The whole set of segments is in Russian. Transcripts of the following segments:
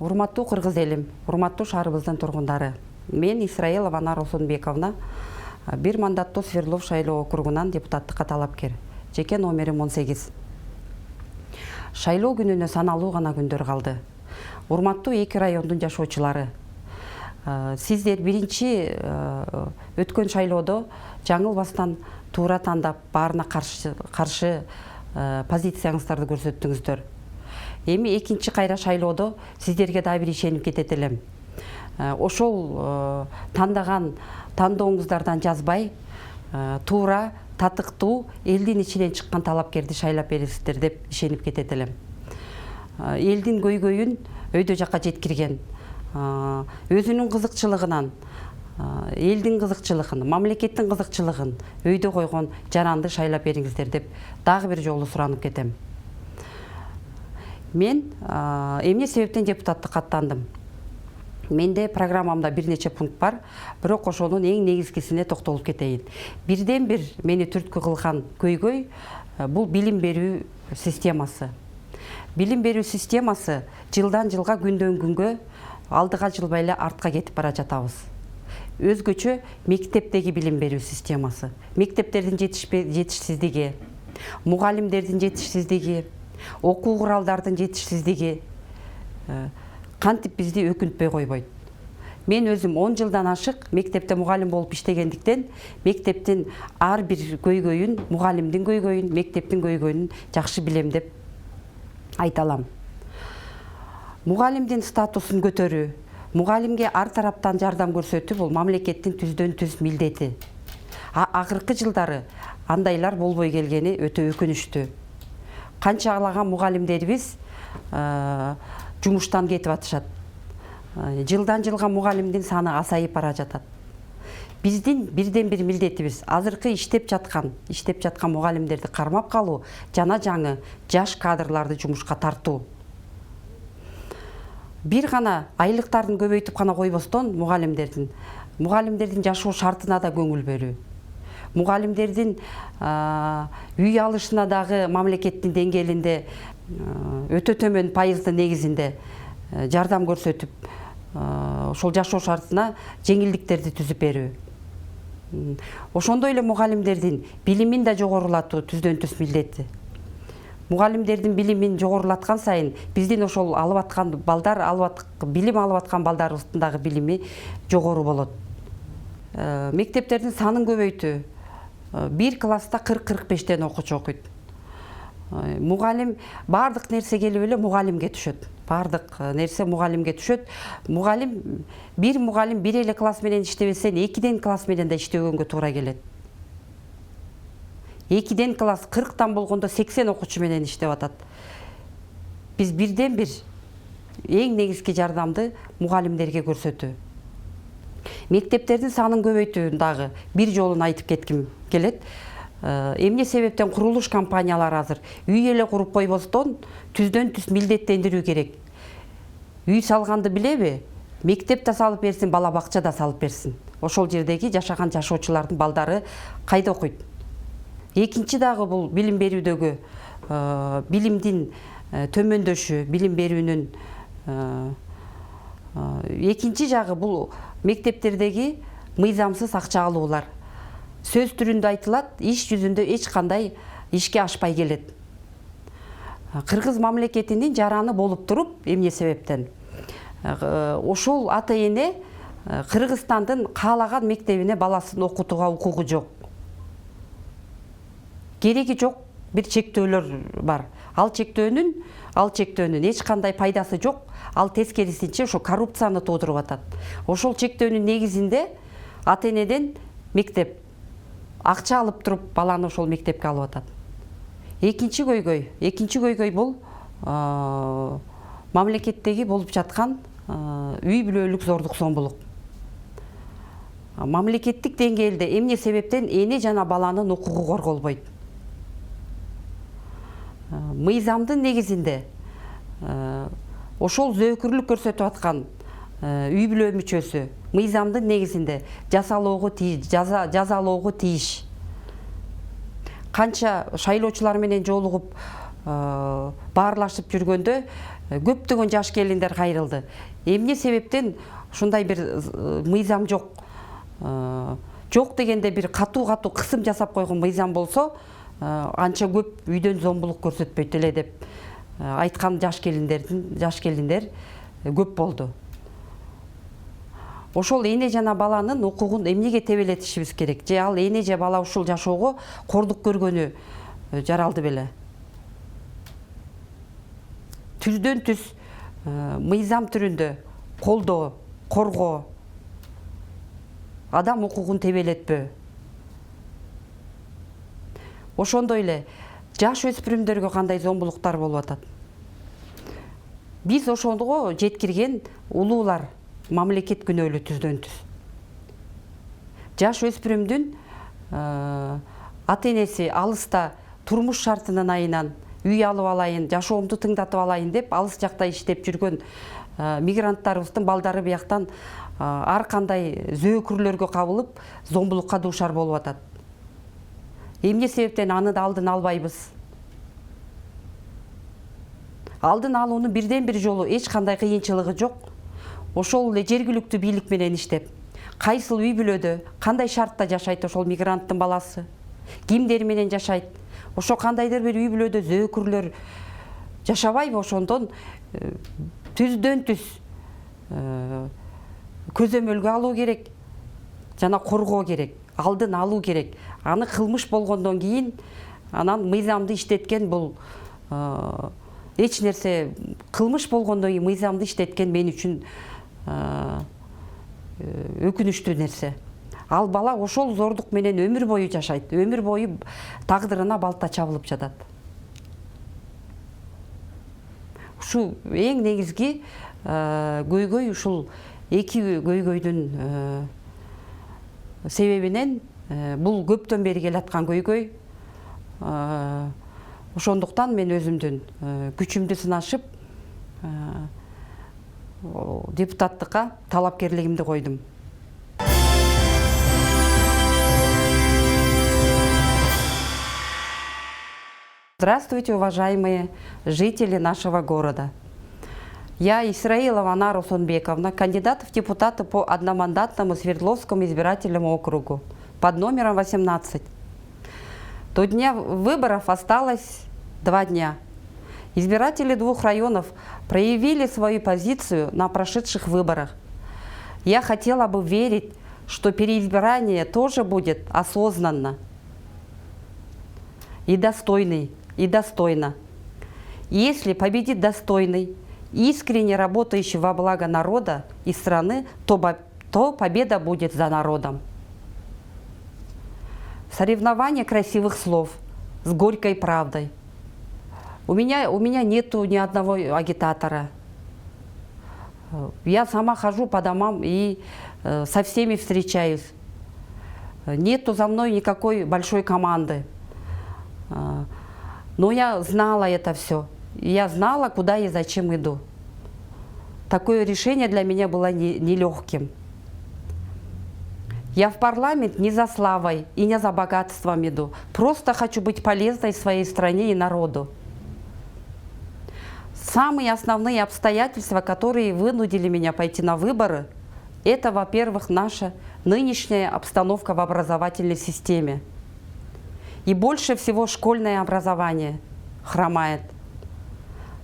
Урматтуу кыргыз элим, урматтуу шаарыбыздын тургундары. Мен Исраилова Анар Осонбековна, бир мандаттуу Свердлов шайлоо округунан депутаттыкка талапкер. Жеке номерим 18. Шайлоо күнүнө саналуу гана күндөр калды. Урматтуу эки райондун жашоочулары, сиздер биринчи өткөн шайлоодо жаңылбастан туура тандап баарына каршы позицияңыздарды көрсөттүңүздөр. Эми экинчи кайра шайлоодо сиздерге да бир ишенип кетет элем. Ошол тандаган тандооңуздардан жазбай, туура, татыктуу, элдин ичинен чыккан талапкерди шайлап бересиздер деп ишенип кетет элем. Элдин көйгөйүн өйдө жакка жеткирген, өзүнүн кызыкчылыгынан, элдин кызыкчылыгын, мамлекеттин кызыкчылыгын өйдө койгон жаранды шайлап бериңиздер деп дагы бир жолу суранып кетем. Мен эмне себептен депутаттыкка аттандым? Менде программамда бир нече пункт бар, бирок ошонун эң негизгисине токтолуп кетейин. Бирден бир мени түрткү кылган көйгөй бул билим берүү системасы. Билим берүү системасы жылдан жылга, күндөн күнгө, алдыга жылбай эле артка кетип бара жатабыз. Өзгөчө мектептеги билим берүү системасы. Мектептердин жетишсиздиги, мугалимдердин жетишсиздиги, окуу куралдардын жетишсиздиги кантип бизди өкүнтпөй койбойт. Мен өзүм 10 жылдан ашык мектепте мугалим болуп иштегендиктен, мектептин ар бир көйгөйүн, мугалимдин көйгөйүн, мектептин көйгөйүн жакшы билем деп айта алам. Мугалимдин статусун көтөрүү, мугалимге ар тараптан жардам көрсөтүү бул мамлекеттин түздөн түз милдети. Акыркы жылдары андайлар болбой келгени өтө өкүнүчтүү. Канчалаган мугалимдерибиз жумуштан кетип атышат. Жылдан жылга мугалимдин саны азайып бара жатат. Биздин бирден бир милдетибиз азыркы иштеп жаткан мугалимдерди кармап калуу, жана жаңы жаш кадрларды жумушка тартуу. Бир гана айлыктарын көбөйтүп гана койбостон мугалимдердин жашоо шартына да көңүл бөлүү. Мугалимдердин үй алышына дагы мамлекеттин деңгээлинде өтө төмөн пайыздын негизинде жардам көрсөтүп, ошол жашоо шартына жеңилдиктерди түзүп берүү. Ошондой эле мугалимдердин билимин да жогорулатуу түздөн түз милдети. Мугалимдердин билимин жогорулаткан сайын биздин ошол алып аткан балдар, билим алып аткан балдарыбыздын дагы билими жогору болот. Мектептердин санын көбөйтүү. Бир класста 40-45тен окуучу окуйт. Мугалим бардык нерсе келип эле мугалимге түшөт. Бардык нерсе мугалимге түшөт. Бир мугалим бир эле класс менен иштебесен, 2ден класс менен да иштөгөнгө туура келет. 2ден класс 40тан болгондо 80 окуучу менен иштеп атат. Биз бирден бир эң негизги жардамды мугалимдерге көрсөтүү. Мектептердин санын көбөйтүүнү дагы бир жолун айтып кетким келет. Эмне себептен курулуш компаниялары азыр үй эле куруп койбостон түздөн түз милдеттендирүү керек. Үй салганды билеби? Мектеп да салып берсин, бала бакча да салып берсин. Ошол жердеги жашаган жашоочулардын балдары кайда окуйт? Экинчи дагы бул билим берүүдөгү билимдин төмөндөшү, билим берүүнүн экинчи жагы бул мектептердеги мыйзамсыз акча алуулар. Сөз түрүндө айтылат, иш жүзүндө эч кандай ишке ашпай келет. Кыргыз мамлекетинин жараны болуп туруп, эмне себептен? Ошол ата эне Кыргызстандын каалаган мектебине баласын окутууга укугу жок. Кереги жок бир чектөөлөр бар. Ал чектөөнүн эч кандай пайдасы жок. Ал тескерисинче ошо коррупцияны туудуруп атат. Ошол чектөөнүн негизинде ата энеден мектеп акча алып туруп баланы ошол мектепке алып атат. Экинчи көйгөй бул мамлекеттеги болуп жаткан үй бүлөлүк зордук зомбулук. Мамлекеттик деңгээлде эмне себептен эне жана баланын укугу корголбойт? Мыйзамдын негизинде ошол зөөкүрлүк көрсөтүп аткан үй бүлө мүчөсү мыйзамдын негизинде жазалоого тийиш. Канча шайлоочулар менен жолугуп баарлашып жүргөндө көптөгөн жаш келиндер кайрылды. Эмне себептен ушундай бир мыйзам жок. Жок дегенде бир катуу кысым жасап койгон мыйзам болсо, анча көп үйдөн зомбулук көрсөтпөйт эле деп айткан жаш келиндер көп болду. Ошол эне жана баланын укугун эмнеге тебелетишибиз керек? Же ал эне же бала ушул жашоого кордук көргөнү жаралды беле? Түздөн түз мыйзам түрүндө колдоо, коргоо, адам укугун тебелетпөө. Ошондой эле жаш өспүрүмдөргө кандай зомбулуктар болуп атат? Биз ошого жеткирген улуулар мамлекет күнөөлүү түздөн түз. Жаш өспүрүмдүн ата энеси алыста турмуш шартынын айынан үй алып алайын, жашоомду тыңдатып алайын деп алыс жакта иштеп жүргөн мигранттарыбыздын балдары бияктан ар кандай зөөкүрлөргө кабылып, зомбулукка дуушар болуп атат. Эмне себептен аны да алдын албайбыз? Алдын алуунун бирден бир жолу эч кандай кыйынчылыгы жок. Ошол эле жергиликтүү бийлик менен иштеп, кайсыл үй бүлөдө, кандай шартта жашайт ошол мигранттын баласы, кимдер менен жашайт, ошо кандайдыр бир үй бүлөдө зөөкүрлөр жашабайбы? Ошондон түздөн түз көзөмөлгө алуу керек жана коргоо керек, алдын алуу керек. Аны кылмыш болгондон кийин анан мыйзамды иштеткен бул эч нерсе кылмыш болгондон кийин мыйзамды иштеткен мен үчүн өкүнүчтүү нерсе. Ал бала ошол зордук менен өмүр бою жашайт, өмүр бою тагдырына балта чабылып жатат. Ушу эң негизги көйгөй, ушул эки көйгөйдүн себебинен бул көптөн бери келаткан көйгөй. Ошондуктан мен өзүмдүн күчүмдү сынашып депутаттыкка талапкерлигимди койдум. Здравствуйте, уважаемые жители нашего города. Я, Исраилова Анара Усунбековна, кандидат в депутаты по одномандатному Свердловскому избирательному округу под номером 18. До дня выборов осталось 2 дня. Избиратели 2 районов проявили свою позицию на прошедших выборах. Я хотела бы верить, что переизбрание тоже будет осознанно и достойно. Если победит достойный, искренне работающий во благо народа и страны, то победа будет за народом. Соревнование красивых слов с горькой правдой. У меня нету ни одного агитатора. Я сама хожу по домам и со всеми встречаюсь. Нету за мной никакой большой команды. Но я знала это все. Я знала, куда и зачем иду. Такое решение для меня было нелегким. Я в парламент не за славой и не за богатством иду. Просто хочу быть полезной своей стране и народу. Самые основные обстоятельства, которые вынудили меня пойти на выборы, это, во-первых, наша нынешняя обстановка в образовательной системе. И больше всего школьное образование хромает.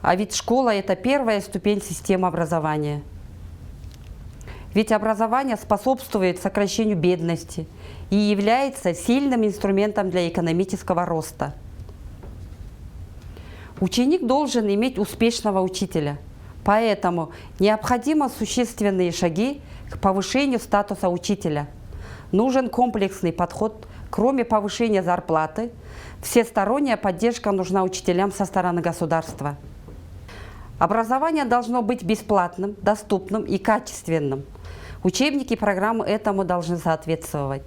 А ведь школа – это первая ступень системы образования. Ведь образование способствует сокращению бедности и является сильным инструментом для экономического роста. Ученик должен иметь успешного учителя, поэтому необходимы существенные шаги к повышению статуса учителя. Нужен комплексный подход, кроме повышения зарплаты, всесторонняя поддержка нужна учителям со стороны государства. Образование должно быть бесплатным, доступным и качественным. Учебники и программы этому должны соответствовать.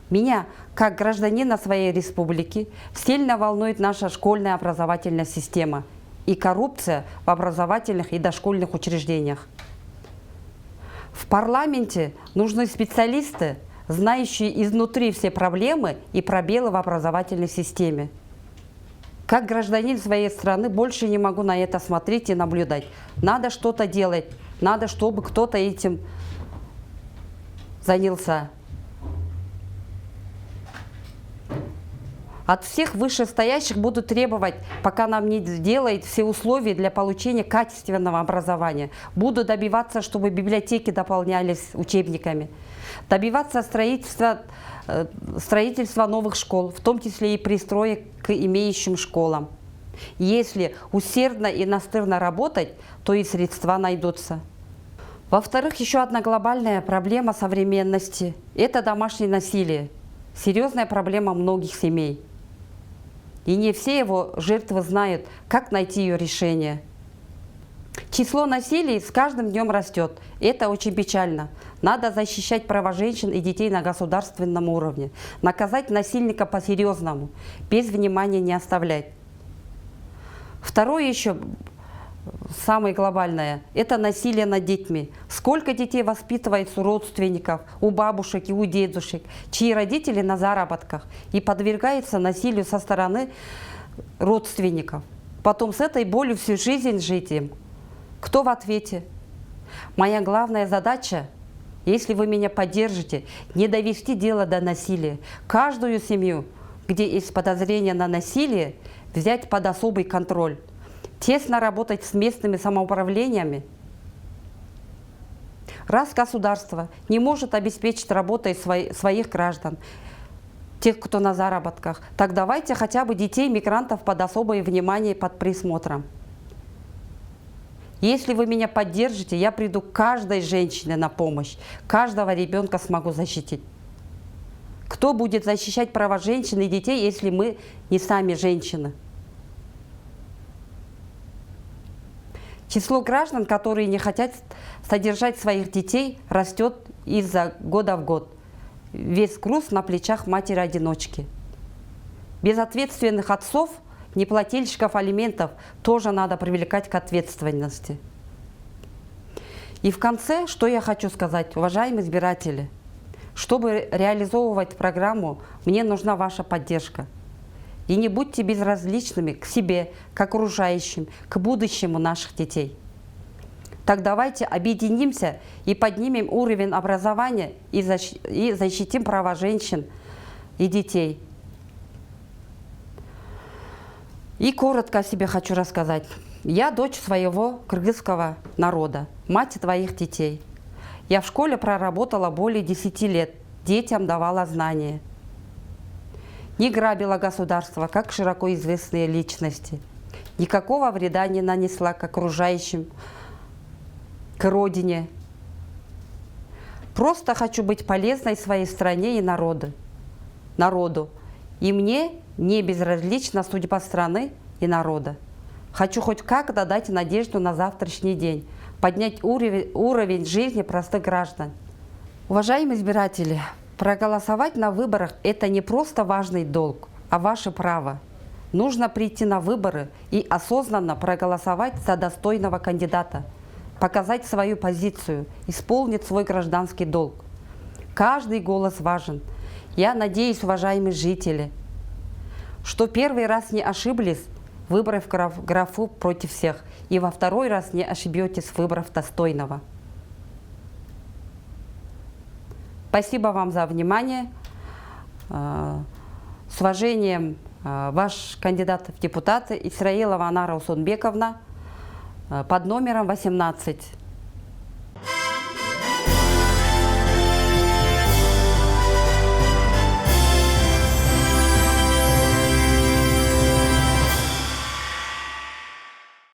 Меня, как гражданина своей республики, сильно волнует наша школьная образовательная система и коррупция в образовательных и дошкольных учреждениях. В парламенте нужны специалисты, знающие изнутри все проблемы и пробелы в образовательной системе. Как гражданин своей страны больше не могу на это смотреть и наблюдать. Надо что-то делать, надо, чтобы кто-то этим занялся. От всех вышестоящих буду требовать, пока нам не сделают все условия для получения качественного образования. Буду добиваться, чтобы библиотеки дополнялись учебниками. Добиваться строительства новых школ, в том числе и пристроек к имеющим школам. Если усердно и настырно работать, то и средства найдутся. Во-вторых, еще одна глобальная проблема современности – это домашнее насилие. Серьезная проблема многих семей. И не все его жертвы знают, как найти ее решение. Число насилий с каждым днем растет. Это очень печально. Надо защищать права женщин и детей на государственном уровне. Наказать насильника по-серьезному, без внимания не оставлять. Второе еще, самое глобальное, это насилие над детьми. Сколько детей воспитывается у родственников, у бабушек и у дедушек, чьи родители на заработках и подвергаются насилию со стороны родственников. Потом с этой болью всю жизнь жить им. Кто в ответе? Моя главная задача, если вы меня поддержите, не довести дело до насилия. Каждую семью, где есть подозрение на насилие, взять под особый контроль. Тесно работать с местными самоуправлениями. Раз государство не может обеспечить работой своих граждан, тех, кто на заработках, так давайте хотя бы детей мигрантов под особое внимание, под присмотром. Если вы меня поддержите, я приду к каждой женщине на помощь, каждого ребенка смогу защитить. Кто будет защищать права женщин и детей, если мы не сами женщины? Число граждан, которые не хотят содержать своих детей, растет из-за года в год. Весь груз на плечах матери-одиночки. Безответственных отцов, неплательщиков алиментов тоже надо привлекать к ответственности. И в конце, что я хочу сказать, уважаемые избиратели, чтобы реализовывать программу, мне нужна ваша поддержка. И не будьте безразличными к себе, к окружающим, к будущему наших детей. Так давайте объединимся и поднимем уровень образования и защитим права женщин и детей. И коротко о себе хочу рассказать. Я дочь своего кыргызского народа, мать твоих детей. Я в школе проработала более 10 лет, детям давала знания. Не грабила государство, как широко известные личности. Никакого вреда не нанесла к окружающим, к родине. Просто хочу быть полезной своей стране и народу. И мне не безразлична судьба страны и народа. Хочу хоть как-то дать надежду на завтрашний день, поднять уровень жизни простых граждан. Уважаемые избиратели, проголосовать на выборах – это не просто важный долг, а ваше право. Нужно прийти на выборы и осознанно проголосовать за достойного кандидата, показать свою позицию, исполнить свой гражданский долг. Каждый голос важен. Я надеюсь, уважаемые жители, что первый раз не ошиблись, выбрав графу против всех, и во второй раз не ошибетесь, выбрав достойного. Спасибо вам за внимание. С уважением, ваш кандидат в депутаты Исраилова Анара Усонбековна под номером 18.